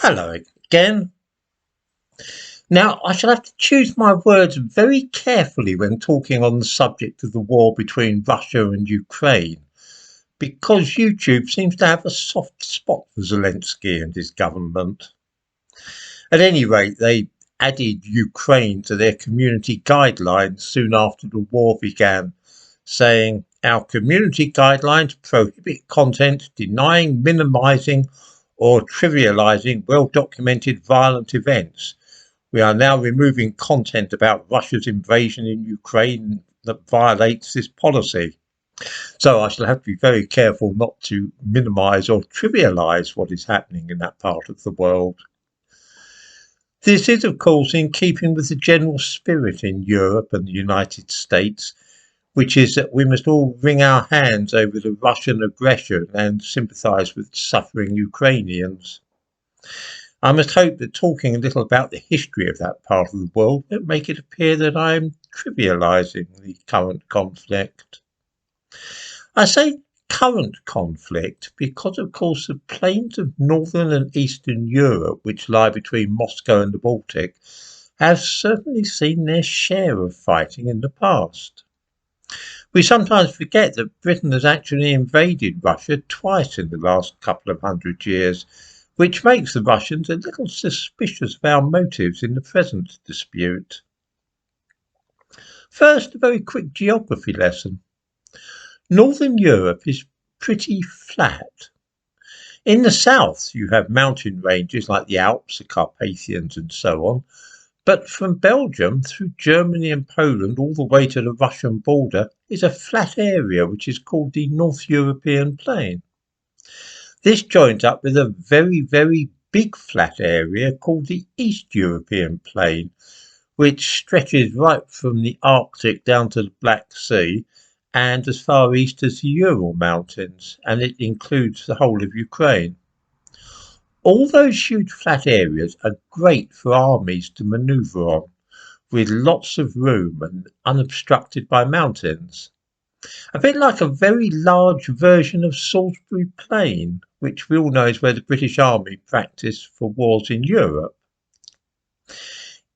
Hello again. Now, I shall have to choose my words very carefully when talking on the subject of the war between Russia and Ukraine, because YouTube seems to have a soft spot for Zelensky and his government. At any rate, they added Ukraine to their community guidelines soon after the war began, saying, "Our community guidelines prohibit content denying, minimising or trivialising well-documented violent events. We are now removing content about Russia's invasion in Ukraine that violates this policy." So I shall have to be very careful not to minimise or trivialise what is happening in that part of the world. This is, of course, in keeping with the general spirit in Europe and the United States, which is that we must all wring our hands over the Russian aggression and sympathise with suffering Ukrainians. I must hope that talking a little about the history of that part of the world won't make it appear that I am trivialising the current conflict. I say current conflict because, of course, the plains of northern and eastern Europe, which lie between Moscow and the Baltic, have certainly seen their share of fighting in the past. We sometimes forget that Britain has actually invaded Russia twice in the last couple of hundred years, which makes the Russians a little suspicious of our motives in the present dispute. First, a very quick geography lesson. Northern Europe is pretty flat. In the south, you have mountain ranges like the Alps, the Carpathians, and so on. But from Belgium through Germany and Poland all the way to the Russian border is a flat area which is called the North European Plain. This joins up with a very, very big flat area called the East European Plain, which stretches right from the Arctic down to the Black Sea and as far east as the Ural Mountains, and it includes the whole of Ukraine. All those huge flat areas are great for armies to manoeuvre on, with lots of room and unobstructed by mountains. A bit like a very large version of Salisbury Plain, which we all know is where the British Army practiced for wars in Europe.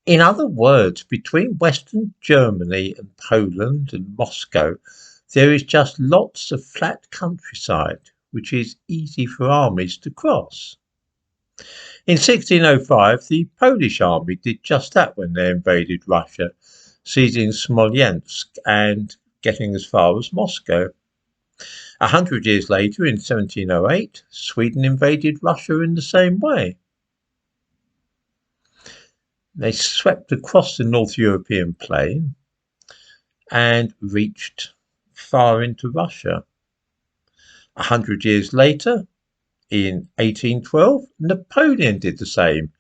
In other words, between Western Germany and Poland and Moscow, there is just lots of flat countryside, which is easy for armies to cross. In 1605, the Polish army did just that when they invaded Russia, seizing Smolensk and getting as far as Moscow. 100 years later, in 1708, Sweden invaded Russia in the same way. They swept across the North European plain and reached far into Russia. 100 years later, in 1812, Napoleon did the same,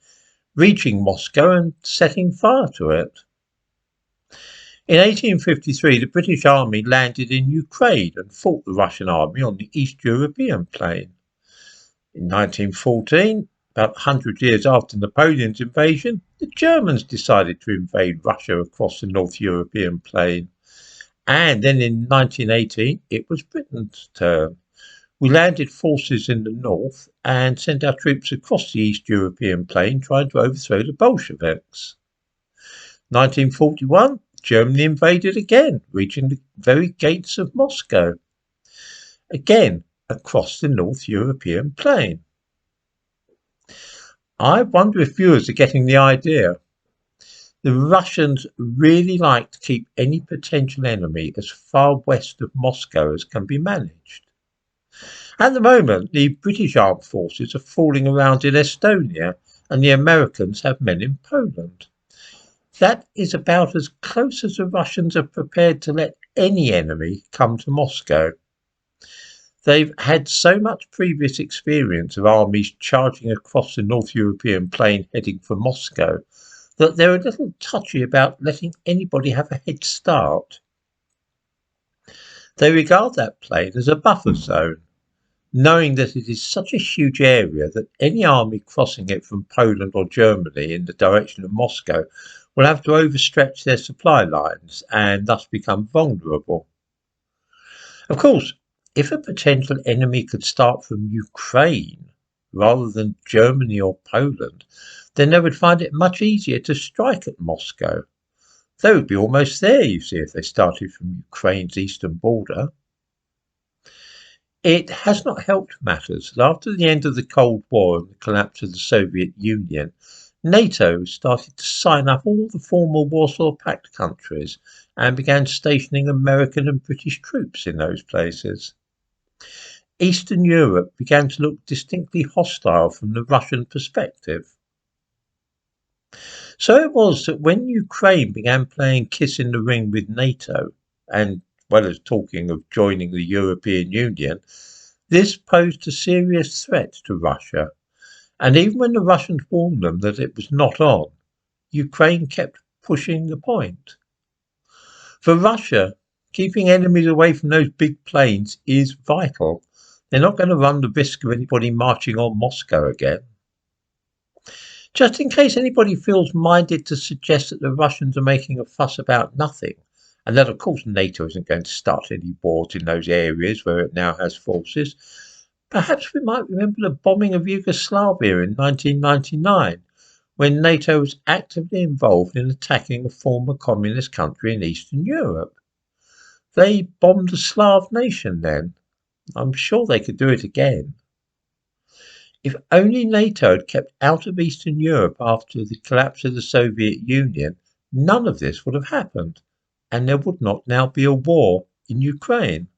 reaching Moscow and setting fire to it. In 1853, the British Army landed in Ukraine and fought the Russian army on the East European plain. In 1914, about 100 years after Napoleon's invasion, the Germans decided to invade Russia across the North European plain. And then in 1918, it was Britain's turn. We landed forces in the north and sent our troops across the East European plain trying to overthrow the Bolsheviks. 1941, Germany invaded again, reaching the very gates of Moscow. Again, across the North European plain. I wonder if viewers are getting the idea. The Russians really like to keep any potential enemy as far west of Moscow as can be managed. At the moment, the British armed forces are falling around in Estonia, and the Americans have men in Poland. That is about as close as the Russians are prepared to let any enemy come to Moscow. They've had so much previous experience of armies charging across the North European plain heading for Moscow that they're a little touchy about letting anybody have a head start. They regard that plain as a buffer zone, knowing that it is such a huge area that any army crossing it from Poland or Germany in the direction of Moscow will have to overstretch their supply lines and thus become vulnerable. Of course, if a potential enemy could start from Ukraine, rather than Germany or Poland, then they would find it much easier to strike at Moscow. They would be almost there, you see, if they started from Ukraine's eastern border. It has not helped matters. After the end of the Cold War and the collapse of the Soviet Union, NATO started to sign up all the former Warsaw Pact countries and began stationing American and British troops in those places. Eastern Europe began to look distinctly hostile from the Russian perspective. So it was that when Ukraine began playing kiss in the ring with NATO, and well as talking of joining the European Union, this posed a serious threat to Russia. And even when the Russians warned them that it was not on, Ukraine kept pushing the point. For Russia, keeping enemies away from those big planes is vital. They're not going to run the risk of anybody marching on Moscow again. Just in case anybody feels minded to suggest that the Russians are making a fuss about nothing, and that of course NATO isn't going to start any wars in those areas where it now has forces, perhaps we might remember the bombing of Yugoslavia in 1999, when NATO was actively involved in attacking a former communist country in Eastern Europe. They bombed a Slav nation then. I'm sure they could do it again. If only NATO had kept out of Eastern Europe after the collapse of the Soviet Union, none of this would have happened, and there would not now be a war in Ukraine.